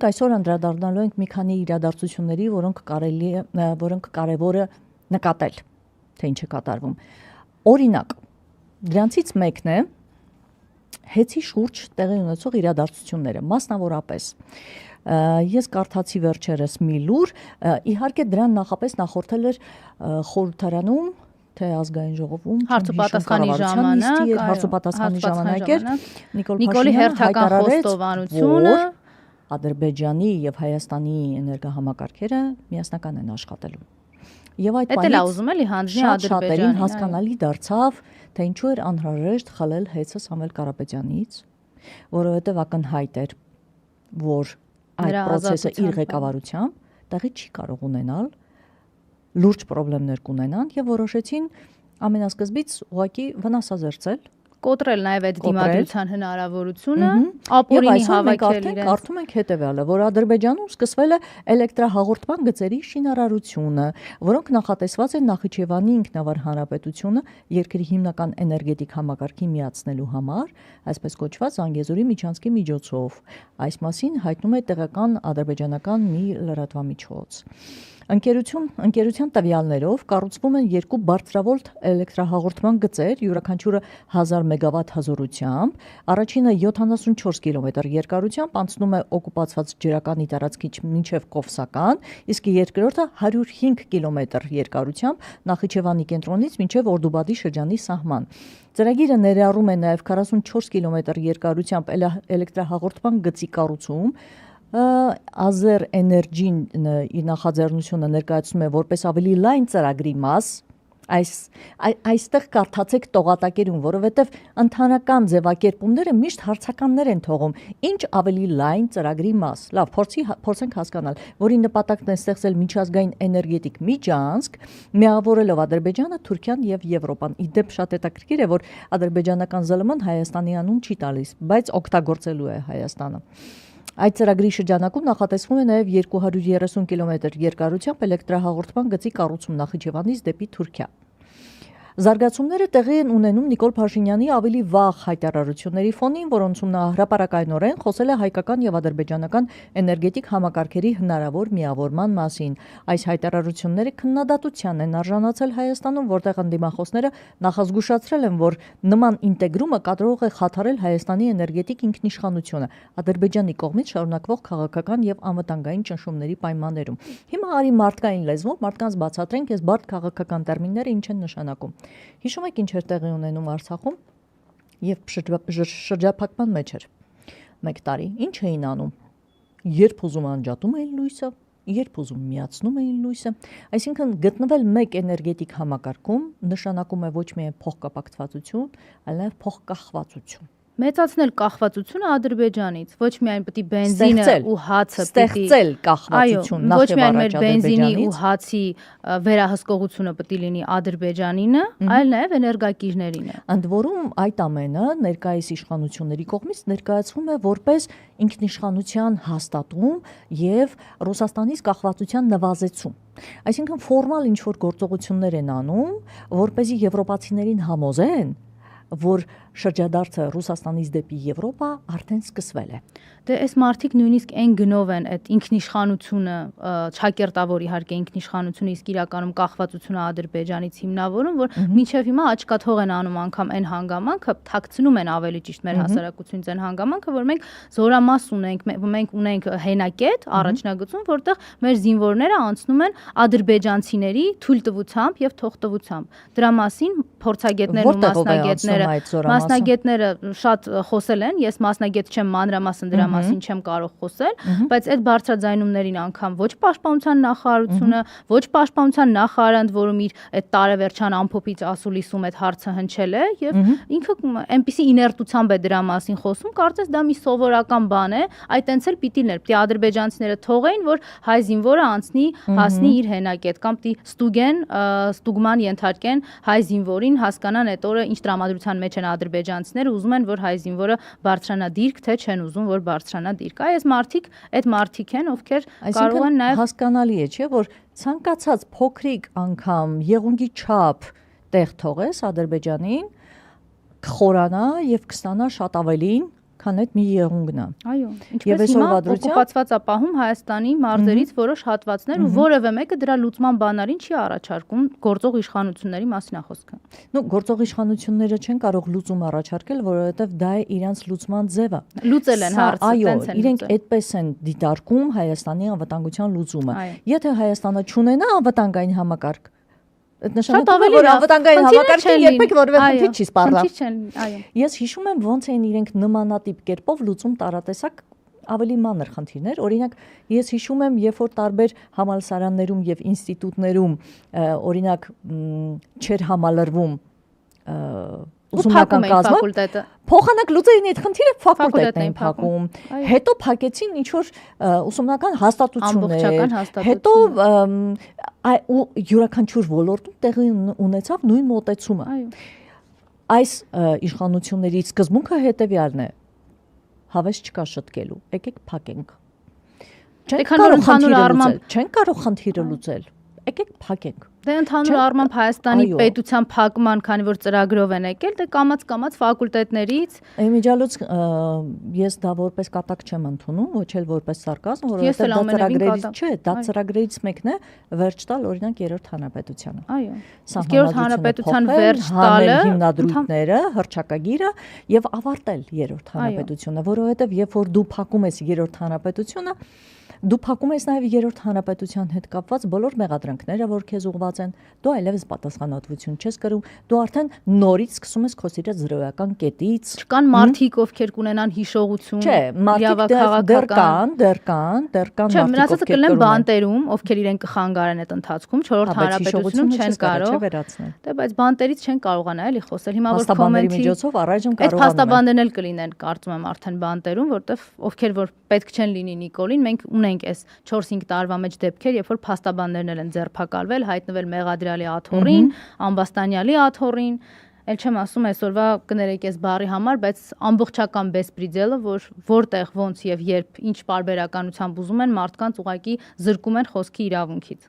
մենք այսօր անդրադառնալու ենք մի քանի իրադարձությունների, որոնք կարևոր է նկատել, թե ինչ է կատարվում։ Օրինակ, դրանցից մեկն է հեծի շուրջ տեղի ունեցող իրադարձությունները, մասնավորապես։ Ես կարդացի վերջերս մի լուր, իհարկե դրան նախապես նախորդել էր խորհրդարանում, թե ազգային ժողովում հարցուպատասխանի ժամանակ էր Նիկոլի հերթական խոստովանությունը, Ադրբեջանի եւ Հայաստանի էներգահամակարգերը միասնական են աշխատելու։ Եվ այդ պահից շատ շատերին հասկանալի դարձավ, թե ինչու էր անհրաժեշտ խլել հեծը Սամվել Կարապետյանից, որովհետեւ ակնհայտ էր, որ այդ process-ը իր ղեկավարությամբ տեղի չի կարող ունենալ, լուրջ խնդիրներ կունենան եւ որոշեցին ամենասկզբից ուղղակի վնասազերծել, կոտրել նաև այդ դիմադրության հնարավորությունը, ապօրինի հավաքել իրենց։ Կարդում ենք հետևյալը, որ Ադրբեջանում սկսվել է էլեկտրահաղորդման գծերի շինարարությունը, որոնք նախատեսված են Նախիջևանի ինքնավար հանրապետությունը երկրի հիմնական էներգետիկ համակարգի միացնելու համար, այսպես կոչված Զանգեզուրի միջանցքի միջոցով։ Այս մասին հայտնում է տեղական ադրբեջանական մի լրատվամիջոց։ Ընկերության տվյալներով կառուցվում են 2 բարձրավոլտ էլեկտրահաղորդման գծեր, յուրաքանչյուրը 1000 մեգավատ հզորությամբ, առաջինը 74 կիլոմետր երկարությամբ անցնում է օկուպացված ջրականի տարածքից մինչև Կովսական, իսկ երկրորդը 105 կիլոմետր երկարությամբ Նախիջևանի կենտրոնից մինչև Օրդուբադի շրջանի սահման։ Ծրագիրը ներառում է նաև 44 կիլոմետր երկարությամբ էլեկտրահաղորդման գծի կառուցում, Azer Energy-ն իր նախաձեռնությունը ներկայացնում է որպես ավելի լայն ծրագրի մաս, այստեղ կարդացեք տողատակերում, որովհետև ընդհանրական ձևակերպումները միշտ հարցականներ են թողում, ինչ ավելի լայն ծրագրի մաս։ Լավ, փորձենք հասկանալ, որի նպատակն է ստեղծել միջազգային էներգետիկ միջանցք, միավորելով Ադրբեջանը, Թուրքիան եւ Եվրոպան։ Իդեպ շատ հետաքրքիր է, որ ադրբեջանական ԶԼՄ-ն Հայաստանի անուն չի տալիս, բայց օգտագործելու է Հայաստանը։ Այդ ծրագրի շրջանակում նախատեսվում է նաև 230 կիլոմետր երկարությամբ էլեկտրահաղորդման գծի կառուցում Նախիջևանից դեպի Թուրքիա։ Զարգացումները տեղի են ունենում Նիկոլ Փաշինյանի ավելի վաղ հայտարարությունների ֆոնին, որոնցում նա հրապարակայնորեն խոսել է հայկական եւ ադրբեջանական էներգետիկ համակարգերի հնարավոր միավորման մասին։ Այս հայտարարությունները քննադատության են արժանացել Հայաստանում, որտեղ ընդդիմախոսները նախազգուշացրել են, որ նման ինտեգրումը կատարող է խաթարել Հայաստանի էներգետիկ ինքնիշխանությունը Ադրբեջանի կողմից շարունակվող քաղաքական եւ անվտանգային ճնշումների պայմաններում։ Հիմա արի մարդկային լեզվով մարդկանց բացատրենք այս բարդ քաղաքական տերմինները ինչ են նշանակում։ Հիշում եք ինչ էր տեղի ունենում Արցախում եւ շրջափակման մեջ էր 1 տարի, ինչ էին անում, երբ ուզում անջատում էին լույսը, երբ ուզում միացնում էին լույսը, այսինքն գտնվել մեկ էներգետիկ համակարգում նշանակում է ոչ միայն փոխկապակցվածություն, այլ նաեւ փոխկախվածություն։ Մեծացնել կախվածությունը Ադրբեջանից, ոչ միայն պետք է բենզինը ու հացը ստեղծել կախվածություն ոչ միայն մեր բենզինի ու հացի վերահսկողությունը պետք է լինի Ադրբեջանինը, այլ նաև էներգակիրներինը։ Ընդ որում այդ ամենը ներկայիս իշխանությունների կողմից ներկայացվում է որպես ինքնիշխանության հաստատում եւ Ռուսաստանից կախվածության նվազեցում։ Այսինքն ֆորմալ ինչ-որ գործողություններ են անում, որպեսզի եվրոպացիներին համոզեն, որ շրջադարձը Ռուսաստանից դեպի Եվրոպա արդեն սկսվել է։ Դե այս մարդիկ նույնիսկ այն գնով են այդ ինքնիշխանությունը, ճակերտավոր իհարկե ինքնիշխանությունը, իսկ իրականում կախվածությունը Ադրբեջանից հիմնավորում, որ մինչև հիմա աչքաթող են անում անգամ այն հանգամանքը, թաքցնում են ավելի ճիշտ մեր հասարակությունից այն հանգամանքը, որ մենք զորամաս ունենք, մենք ունենք հենակետ առաջնագծում, որտեղ մեր զինվորները անցնում են ադրբեջանցիների թույլտվությամբ եւ թողտվությամբ։ Դրա մասին փորձագետներն ու մասնագետները շատ խոսել են, ես մասնագետ չեմ, մանրամասն դրա մասին չեմ կարող խոսել, բայց այդ բարձրաձայնումներին անգամ ոչ պաշտպանության նախարարությունը, ոչ պաշտպանության նախարարը, որում իր այդ տարեվերջան ամփոփից ասուլիսում այդ հարցը հնչել է եւ ինքը այնպիսի իներտությամբ է դրա մասին խոսում, կարծես դա մի սովորական բան է, այդ տենց էլ պիտի լիներ, պիտի ադրբեջանցիները թողեին, որ հայ զինվորը անցնի, հասնի իր հենակետ կամ պիտի ստուգման ենթարկեն հայ զինվորին, հասկանան այդ օրը ինչ տրամադրության մեջ են ադրբեջանցիները, ուզում են, որ հայ զինվորը բարձրանա դիրք, թե չեն ուզում, որ բարձրանա դիրք։ Այս մարդիկ են, ովքեր կարող են նաև հասկանալի է, չէ, որ ցանկացած փոքրիկ անգամ եղունգի չափ տեղ թողես Ադրբեջանին, կխորանա եւ կստանա շատ ավելին, քան այդ մի եղունգն է։ Այո, Եվ ինչպես հիմա այսօրվա դրությամբ օկուպացված ապահում Հայաստանի մարզերից որոշ հատվածներ ու որևէ մեկը դրա լուծման բանալին չի առաջարկում գործող իշխանությունների մասին է խոսքը։ Ну, գործող իշխանությունները չեն կարող լուծում առաջարկել, որովհետև դա է իրանց լուծման ձևը։ Լուծել են հարցը, Այո, տենց են իրենք լուծել։ այդպես են դիտարկում Հայաստանի անվտանգության լուծումը։ Այո։ Եթե Հայաստանը չունենա անվտանգային համակարգ, այդ Շատ նշանակում է, ավելի որ լավ, անվտանգային խնդիրներ համակարգին չեն երբեք լինի։ որևէ Այո, խնդիր չի սպառնա։ խնդիր չեն, այո։ Ես հիշում եմ ոնց էին իրենք նմանատիպ կերպով լուծում տարատեսակ ավելի մանր խնդիրներ, օրինակ ես հիշում եմ, երբ որ տարբեր համալսարաններում եւ ինստիտուտներում օրինակ չեր համալրվում ուսումնական կազմը, ֆակուլտետը։ փոխանակ լուծեին այդ խնդիրը ֆակուլտետն էին փակում։ փակում։ Հետո փակեցին ինչ որ ուսումնական հաստատություններ, Ամբողջական հաստատություն։ հետո յուրաքանչյուր ոլորտում տեղի ունեցավ նույն մոտեցումը։ Այո։ Այս իշխանությունների սկզբունքը հետևյալն է. հավես չկա շտկելու, եկեք փակենք։ Չեն կարող խնդիրը լուծել, եկեք փակենք։ Դե ընդհանուր առմամբ Հայաստանի պետության փակման, քանի որ ծրագրով են եկել, դե կամաց Իմիջիալոց ֆակուլտետներից ես դա որպես կատակ չեմ ընդունում, ոչ էլ որպես սարկազմ, Ես էլ որովհետև դա ամենևին ծրագրերից կատակ։ չէ, դա ծրագրերից մեկն է վերջ տալ օրինակ երրորդ հանրապետությանը։ Այո։ Իսկ երրորդ հանրապետության վերջ տալը տալը հիմնադրույթները, հռչակագիրը եւ ավարտել երրորդ հանրապետությունը, որովհետեւ երբ որ դու փակում ես երրորդ հանրապետությունը, դու փակում ես նաև երրորդ հանրապետության հետ կապված բոլոր մեղադրանքները, որ քեզ ուղված են, դու այլևս պատասխանատվություն չես կրում, դու արդեն նորից սկսում ես քո սիրած զրոյական կետից։ Չկան մարդիկ, ովքեր կունենան հիշողություն, Չէ, մարդիկ դեռ կան Չէ, մնացածը կլինեն բանտերում, ովքեր իրեն կխանգարեն այդ ընթացքում, 4-րդ հանրապետությունում չեն կարող։ Դե բայց բանտերից չեն կարողանա էլի խոսել։ Հիմա որ կոմենտի միջոցով առայժմ այդ փաստաբաններն էլ կլինեն, կարծում եմ, արդեն բանտերում, որտեվ ովքեր որ պետք չեն լինի Նիկոլին, մենք ունենք այս 4-5 տարվա մեջ դեպքեր, երբ որ փաստաբաններն են ձերբակալվել, հայտնվել Մեղադրյալի աթոռին, Ամբաստանյալի աթոռին, ել չեմ ասում այսօրվա կներեք ես բառի համար, բայց ամբողջական բեսպրիդելը, որ որտեղ ոնց եւ երբ ինչ պարբերականությամբ ուզում են մարդկանց ուղակի զրկում են խոսքի իրավունքից։